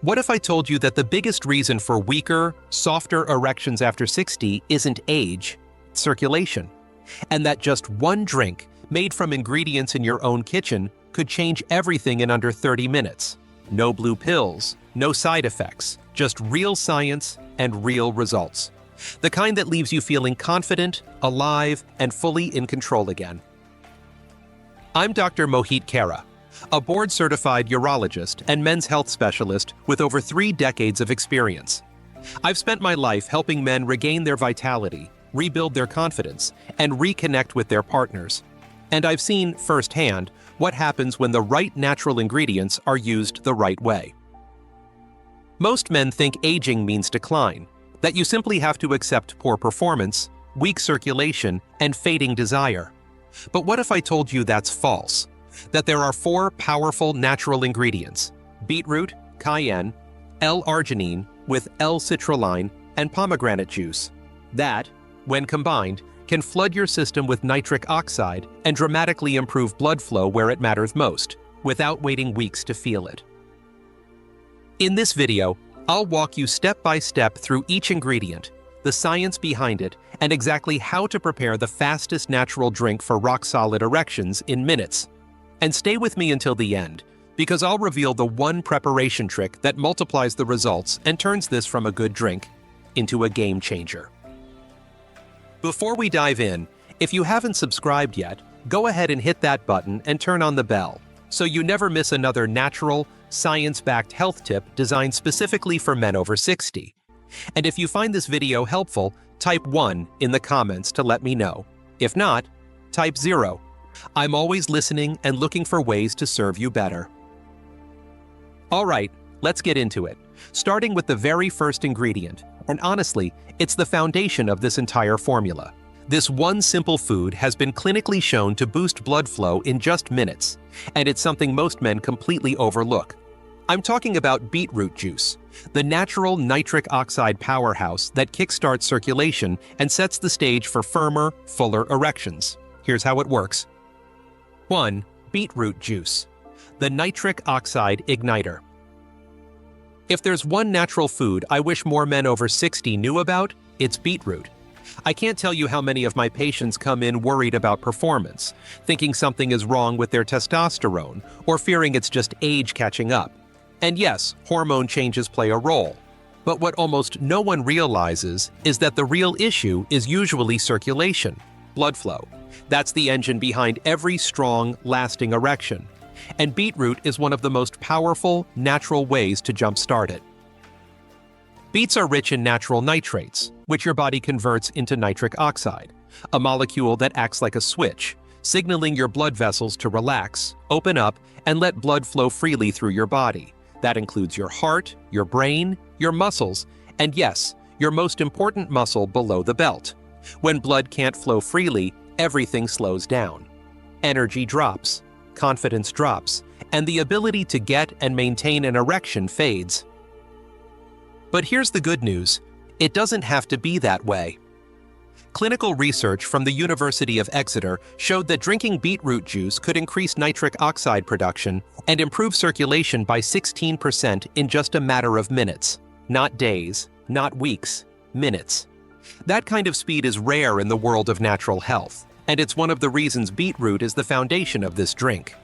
What if I told you that the biggest reason for weaker, softer erections after 60 isn't age, it's circulation, and that just one drink made from ingredients in your own kitchen could change everything in under 30 minutes? No blue pills, no side effects, just real science and real results. The kind that leaves you feeling confident, alive, and fully in control again. I'm Dr. Mohit Kara, a board-certified urologist and men's health specialist with over 3 decades of experience. I've spent my life helping men regain their vitality, rebuild their confidence, and reconnect with their partners. And I've seen firsthand what happens when the right natural ingredients are used the right way. Most men think aging means decline, that you simply have to accept poor performance, weak circulation, and fading desire. But what if I told you that's false? That there are 4 powerful natural ingredients: beetroot, cayenne, L-arginine with L-citrulline, and pomegranate juice, that, when combined, can flood your system with nitric oxide and dramatically improve blood flow where it matters most, without waiting weeks to feel it. In this video, I'll walk you step by step through each ingredient, the science behind it, and exactly how to prepare the fastest natural drink for rock-solid erections in minutes. And stay with me until the end, because I'll reveal the one preparation trick that multiplies the results and turns this from a good drink into a game changer. Before we dive in, if you haven't subscribed yet, go ahead and hit that button and turn on the bell, so you never miss another natural, science-backed health tip designed specifically for men over 60. And if you find this video helpful, type 1 in the comments to let me know. If not, type 0. I'm always listening and looking for ways to serve you better. All right, let's get into it, starting with the very first ingredient. And honestly, it's the foundation of this entire formula. This one simple food has been clinically shown to boost blood flow in just minutes, and it's something most men completely overlook. I'm talking about beetroot juice, the natural nitric oxide powerhouse that kickstarts circulation and sets the stage for firmer, fuller erections. Here's how it works. 1. Beetroot juice, the nitric oxide igniter. If there's one natural food I wish more men over 60 knew about, it's beetroot. I can't tell you how many of my patients come in worried about performance, thinking something is wrong with their testosterone, or fearing it's just age catching up. And yes, hormone changes play a role. But what almost no one realizes is that the real issue is usually circulation, blood flow. That's the engine behind every strong, lasting erection. And beetroot is one of the most powerful, natural ways to jumpstart it. Beets are rich in natural nitrates, which your body converts into nitric oxide, a molecule that acts like a switch, signaling your blood vessels to relax, open up, and let blood flow freely through your body. That includes your heart, your brain, your muscles, and yes, your most important muscle below the belt. When blood can't flow freely, everything slows down. Energy drops, confidence drops, and the ability to get and maintain an erection fades. But here's the good news. It doesn't have to be that way. Clinical research from the University of Exeter showed that drinking beetroot juice could increase nitric oxide production and improve circulation by 16% in just a matter of minutes. Not days, not weeks, minutes. That kind of speed is rare in the world of natural health, and it's one of the reasons beetroot is the foundation of this drink.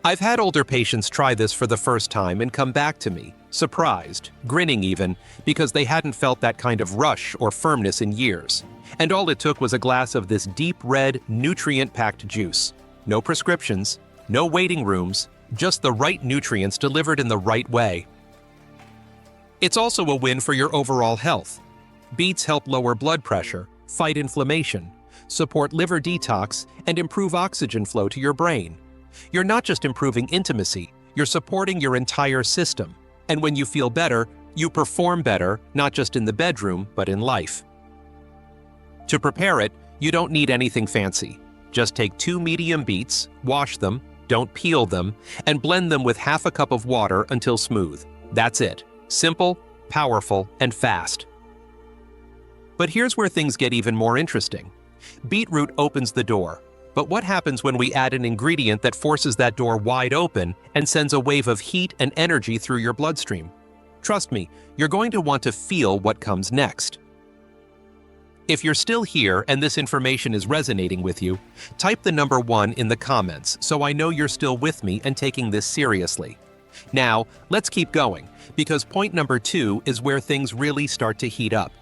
I've had older patients try this for the first time and come back to me, surprised, grinning even, because they hadn't felt that kind of rush or firmness in years. And all it took was a glass of this deep red, nutrient-packed juice. No prescriptions, no waiting rooms, just the right nutrients delivered in the right way. It's also a win for your overall health. Beets help lower blood pressure, fight inflammation, support liver detox, and improve oxygen flow to your brain. You're not just improving intimacy, you're supporting your entire system. And when you feel better, you perform better, not just in the bedroom, but in life. To prepare it, you don't need anything fancy. Just take 2 medium beets, wash them, don't peel them, and blend them with half a cup of water until smooth. That's it. Simple, powerful, and fast. But here's where things get even more interesting. Beetroot opens the door. But what happens when we add an ingredient that forces that door wide open and sends a wave of heat and energy through your bloodstream? Trust me, you're going to want to feel what comes next. If you're still here and this information is resonating with you, type the number 1 in the comments so I know you're still with me and taking this seriously. Now, let's keep going, because point number 2 is where things really start to heat up.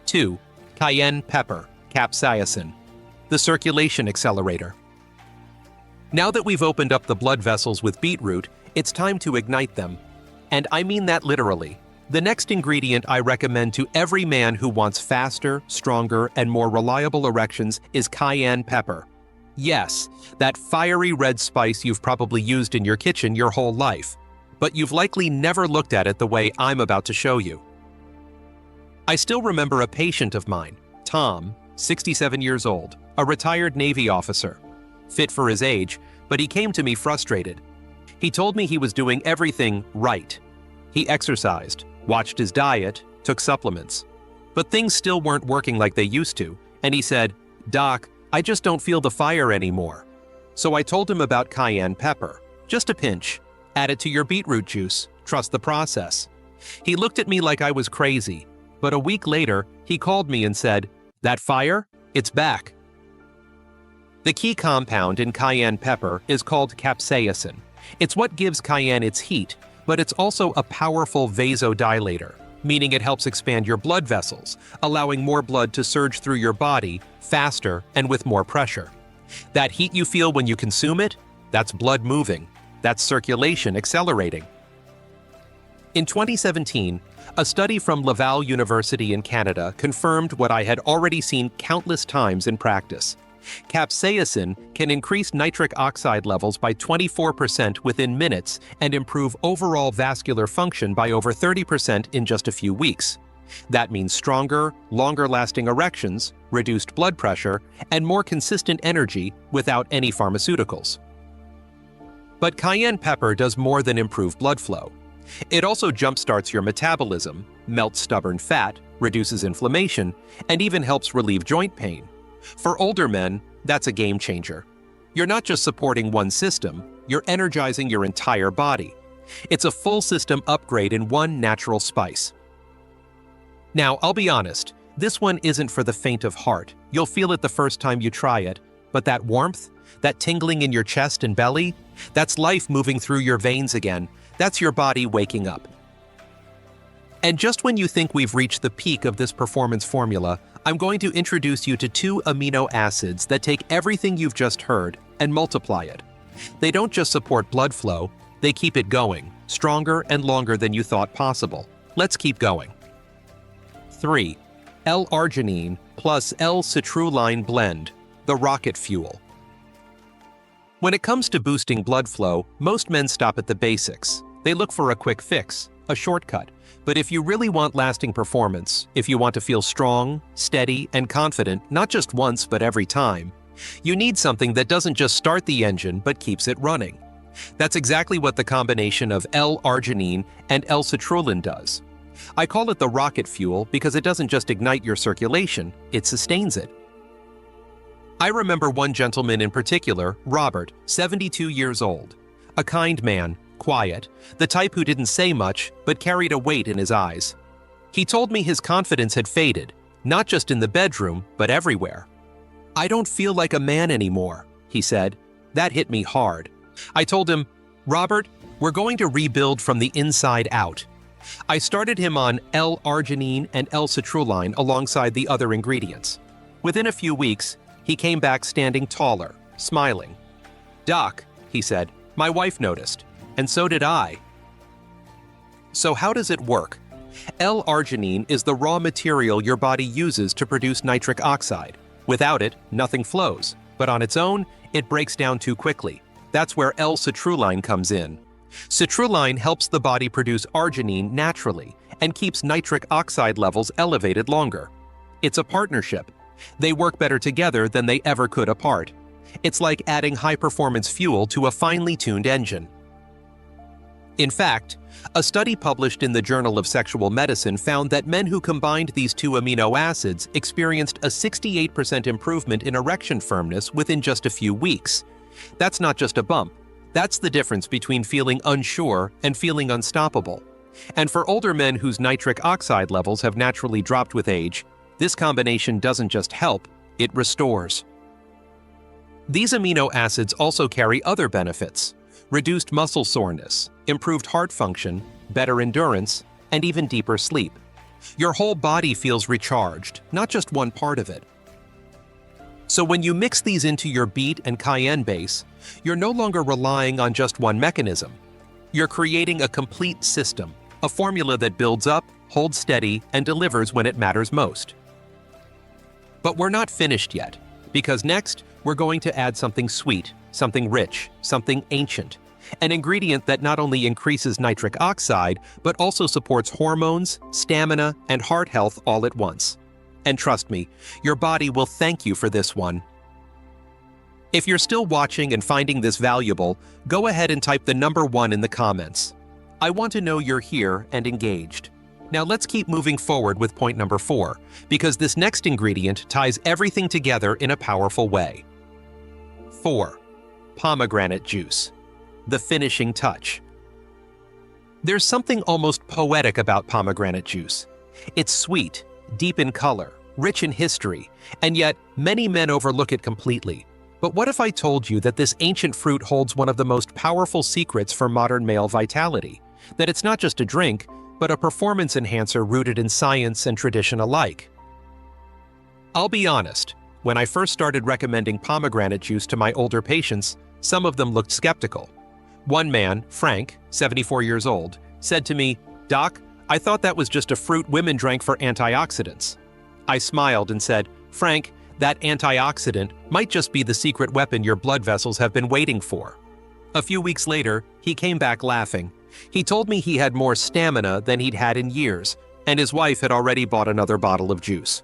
2. Cayenne pepper, capsaicin, the circulation accelerator. Now that we've opened up the blood vessels with beetroot, it's time to ignite them. And I mean that literally. The next ingredient I recommend to every man who wants faster, stronger, and more reliable erections is cayenne pepper. Yes, that fiery red spice you've probably used in your kitchen your whole life, but you've likely never looked at it the way I'm about to show you. I still remember a patient of mine, Tom, 67 years old, a retired Navy officer. Fit for his age, but he came to me frustrated. He told me he was doing everything right. He exercised, watched his diet, took supplements. But things still weren't working like they used to, and he said, "Doc, I just don't feel the fire anymore." So I told him about cayenne pepper. Just a pinch. Add it to your beetroot juice. Trust the process. He looked at me like I was crazy, but a week later, he called me and said, "That fire? It's back." The key compound in cayenne pepper is called capsaicin. It's what gives cayenne its heat, but it's also a powerful vasodilator, meaning it helps expand your blood vessels, allowing more blood to surge through your body faster and with more pressure. That heat you feel when you consume it, that's blood moving. That's circulation accelerating. In 2017, a study from Laval University in Canada confirmed what I had already seen countless times in practice. Capsaicin can increase nitric oxide levels by 24% within minutes and improve overall vascular function by over 30% in just a few weeks. That means stronger, longer-lasting erections, reduced blood pressure, and more consistent energy without any pharmaceuticals. But cayenne pepper does more than improve blood flow. It also jumpstarts your metabolism, melts stubborn fat, reduces inflammation, and even helps relieve joint pain. For older men, that's a game changer. You're not just supporting one system, you're energizing your entire body. It's a full system upgrade in one natural spice. Now, I'll be honest, this one isn't for the faint of heart. You'll feel it the first time you try it, but that warmth, that tingling in your chest and belly, that's life moving through your veins again. That's your body waking up. And just when you think we've reached the peak of this performance formula, I'm going to introduce you to 2 amino acids that take everything you've just heard and multiply it. They don't just support blood flow, they keep it going, stronger and longer than you thought possible. Let's keep going. 3. L-arginine plus L-citrulline blend, the rocket fuel. When it comes to boosting blood flow, most men stop at the basics. They look for a quick fix, a shortcut. But if you really want lasting performance, if you want to feel strong, steady, and confident, not just once but every time, you need something that doesn't just start the engine but keeps it running. That's exactly what the combination of L-arginine and L-citrulline does. I call it the rocket fuel because it doesn't just ignite your circulation, it sustains it. I remember one gentleman in particular, Robert, 72 years old. A kind man, quiet, the type who didn't say much but carried a weight in his eyes. He told me his confidence had faded, not just in the bedroom, but everywhere. "I don't feel like a man anymore," he said. That hit me hard. I told him, "Robert, we're going to rebuild from the inside out." I started him on L-arginine and L-citrulline alongside the other ingredients. Within a few weeks, he came back standing taller, smiling. "Doc," he said, "my wife noticed. And so did I." So how does it work? L-arginine is the raw material your body uses to produce nitric oxide. Without it, nothing flows. But on its own, it breaks down too quickly. That's where L-citrulline comes in. Citrulline helps the body produce arginine naturally and keeps nitric oxide levels elevated longer. It's a partnership. They work better together than they ever could apart. It's like adding high-performance fuel to a finely tuned engine. In fact, A study published in the Journal of Sexual Medicine found that men who combined these two amino acids experienced a 68% improvement in erection firmness within just a few weeks. That's not just a bump. That's the difference between feeling unsure and feeling unstoppable. And for older men whose nitric oxide levels have naturally dropped with age, this combination doesn't just help, it restores. These amino acids also carry other benefits: reduced muscle soreness, improved heart function, better endurance, and even deeper sleep. Your whole body feels recharged, not just one part of it. So when you mix these into your beet and cayenne base, you're no longer relying on just one mechanism. You're creating a complete system, a formula that builds up, holds steady, and delivers when it matters most. But we're not finished yet, because next, we're going to add something sweet, something rich, something ancient, an ingredient that not only increases nitric oxide, but also supports hormones, stamina, and heart health all at once. And trust me, your body will thank you for this one. If you're still watching and finding this valuable, go ahead and type the number 1 in the comments. I want to know you're here and engaged. Now let's keep moving forward with point number 4, because this next ingredient ties everything together in a powerful way. 4. Pomegranate juice. The finishing touch. There's something almost poetic about pomegranate juice. It's sweet, deep in color, rich in history, and yet many men overlook it completely. But what if I told you that this ancient fruit holds one of the most powerful secrets for modern male vitality? That it's not just a drink, but a performance enhancer rooted in science and tradition alike. I'll be honest, when I first started recommending pomegranate juice to my older patients, some of them looked skeptical. One man, Frank, 74 years old, said to me, "Doc, I thought that was just a fruit women drank for antioxidants." I smiled and said, "Frank, that antioxidant might just be the secret weapon your blood vessels have been waiting for." A few weeks later, he came back laughing. He told me he had more stamina than he'd had in years, and his wife had already bought another bottle of juice.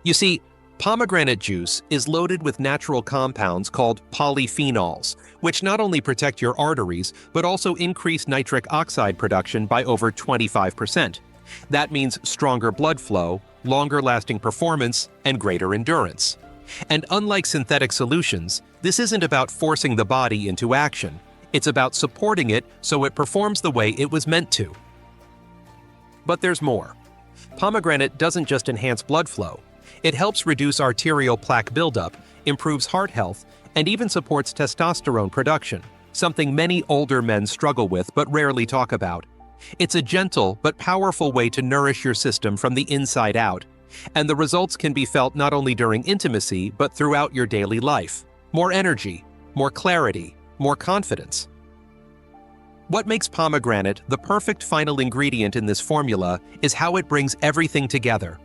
You see, pomegranate juice is loaded with natural compounds called polyphenols, which not only protect your arteries, but also increase nitric oxide production by over 25%. That means stronger blood flow, longer-lasting performance, and greater endurance. And unlike synthetic solutions, this isn't about forcing the body into action. It's about supporting it so it performs the way it was meant to. But there's more. Pomegranate doesn't just enhance blood flow. It helps reduce arterial plaque buildup, improves heart health, and even supports testosterone production, something many older men struggle with but rarely talk about. It's a gentle but powerful way to nourish your system from the inside out, and the results can be felt not only during intimacy but throughout your daily life. More energy, more clarity, more confidence. What makes pomegranate the perfect final ingredient in this formula is how it brings everything together.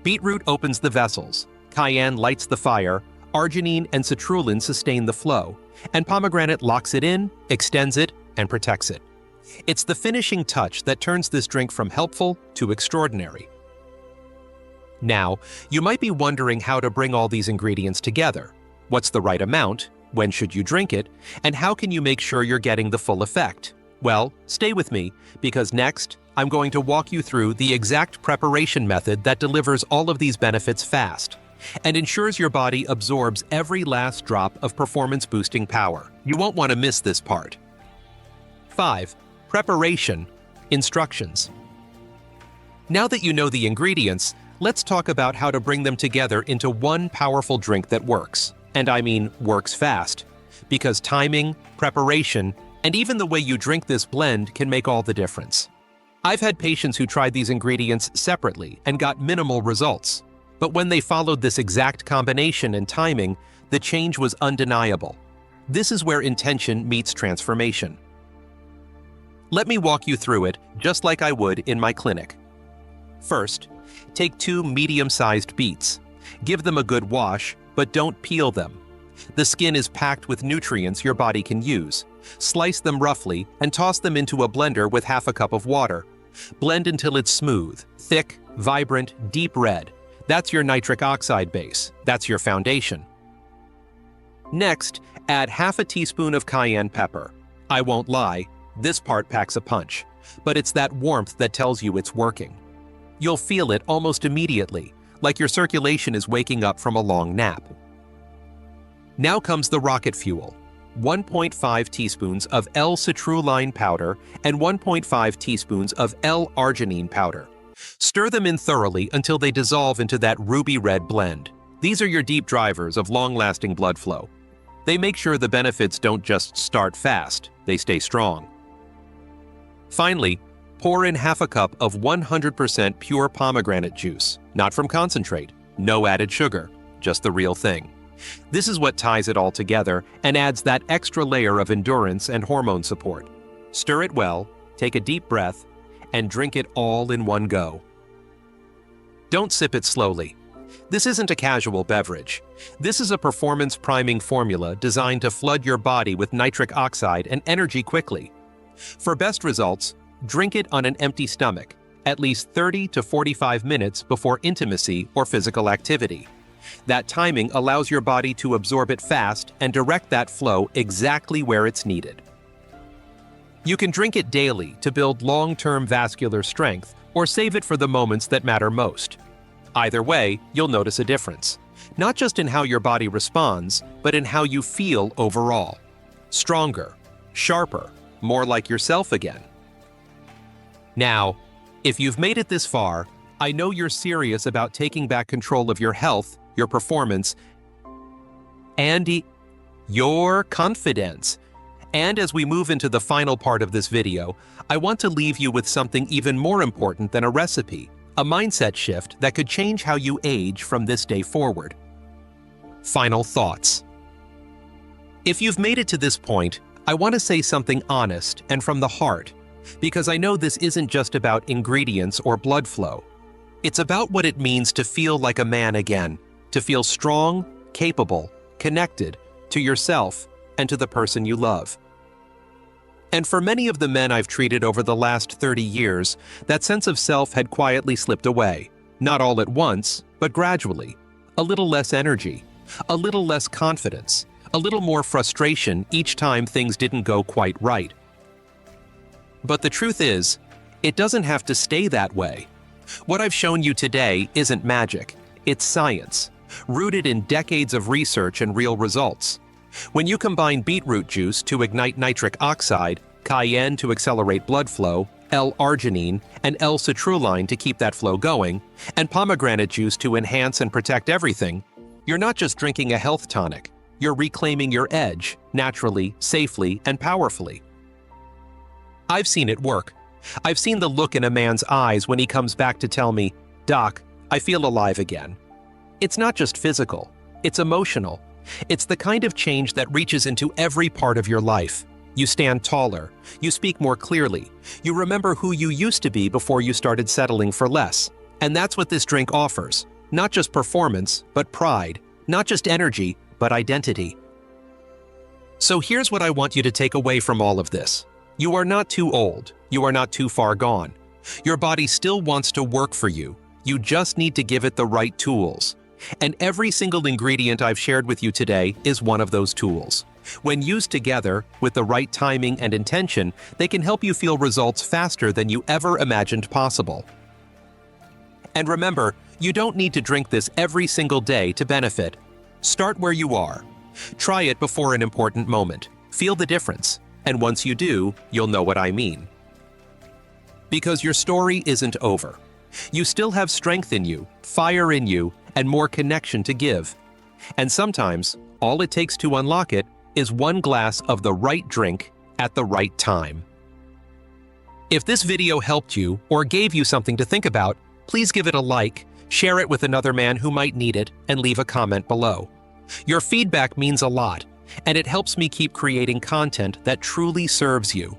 Beetroot opens the vessels, cayenne lights the fire, arginine and citrulline sustain the flow, and pomegranate locks it in, extends it, and protects it. It's the finishing touch that turns this drink from helpful to extraordinary. Now, you might be wondering how to bring all these ingredients together. What's the right amount? When should you drink it? And how can you make sure you're getting the full effect? Well, stay with me, because next, I'm going to walk you through the exact preparation method that delivers all of these benefits fast and ensures your body absorbs every last drop of performance-boosting power. You won't want to miss this part. 5. Preparation. Instructions. Now that you know the ingredients, let's talk about how to bring them together into one powerful drink that works. And I mean works fast, because timing, preparation, and even the way you drink this blend can make all the difference. I've had patients who tried these ingredients separately and got minimal results, but when they followed this exact combination and timing, the change was undeniable. This is where intention meets transformation. Let me walk you through it just like I would in my clinic. First, take 2 medium-sized beets. Give them a good wash, but don't peel them. The skin is packed with nutrients your body can use. Slice them roughly and toss them into a blender with half a cup of water. Blend until it's smooth, thick, vibrant, deep red. That's your nitric oxide base. That's your foundation. Next, add half a teaspoon of cayenne pepper. I won't lie, This part packs a punch, but it's that warmth that tells you it's working. You'll feel it almost immediately, like your circulation is waking up from a long nap. Now comes the rocket fuel. 1.5 teaspoons of L-citrulline powder and 1.5 teaspoons of L-arginine powder. Stir them in thoroughly until they dissolve into that ruby red blend. These are your deep drivers of long-lasting blood flow. They make sure the benefits don't just start fast, they stay strong. Finally, pour in half a cup of 100% pure pomegranate juice, not from concentrate, no added sugar, just the real thing. This is what ties it all together and adds that extra layer of endurance and hormone support. Stir it well, take a deep breath, and drink it all in one go. Don't sip it slowly. This isn't a casual beverage. This is a performance-priming formula designed to flood your body with nitric oxide and energy quickly. For best results, drink it on an empty stomach, at least 30 to 45 minutes before intimacy or physical activity. That timing allows your body to absorb it fast and direct that flow exactly where it's needed. You can drink it daily to build long-term vascular strength or save it for the moments that matter most. Either way, you'll notice a difference, not just in how your body responds, but in how you feel overall. Stronger, sharper, more like yourself again. Now, if you've made it this far, I know you're serious about taking back control of your health, your performance, and your confidence. And as we move into the final part of this video, I want to leave you with something even more important than a recipe, a mindset shift that could change how you age from this day forward. Final thoughts. If you've made it to this point, I want to say something honest and from the heart, because I know this isn't just about ingredients or blood flow. It's about what it means to feel like a man again, to feel strong, capable, connected to yourself and to the person you love. And for many of the men I've treated over the last 30 years, that sense of self had quietly slipped away. Not all at once, but gradually. A little less energy, a little less confidence, a little more frustration each time things didn't go quite right. But the truth is, it doesn't have to stay that way. What I've shown you today isn't magic, it's science, rooted in decades of research and real results. When you combine beetroot juice to ignite nitric oxide, cayenne to accelerate blood flow, L-arginine and L-citrulline to keep that flow going, and pomegranate juice to enhance and protect everything, you're not just drinking a health tonic, you're reclaiming your edge, naturally, safely, and powerfully. I've seen it work. I've seen the look in a man's eyes when he comes back to tell me, "Doc, I feel alive again." It's not just physical, it's emotional. It's the kind of change that reaches into every part of your life. You stand taller, you speak more clearly, you remember who you used to be before you started settling for less. And that's what this drink offers. Not just performance, but pride. Not just energy, but identity. So here's what I want you to take away from all of this. You are not too old. You are not too far gone. Your body still wants to work for you. You just need to give it the right tools. And every single ingredient I've shared with you today is one of those tools. When used together, with the right timing and intention, they can help you feel results faster than you ever imagined possible. And remember, you don't need to drink this every single day to benefit. Start where you are. Try it before an important moment. Feel the difference. And once you do, you'll know what I mean. Because your story isn't over. You still have strength in you, fire in you, and more connection to give. And sometimes, all it takes to unlock it is one glass of the right drink at the right time. If this video helped you or gave you something to think about, please give it a like, share it with another man who might need it, and leave a comment below. Your feedback means a lot, and it helps me keep creating content that truly serves you.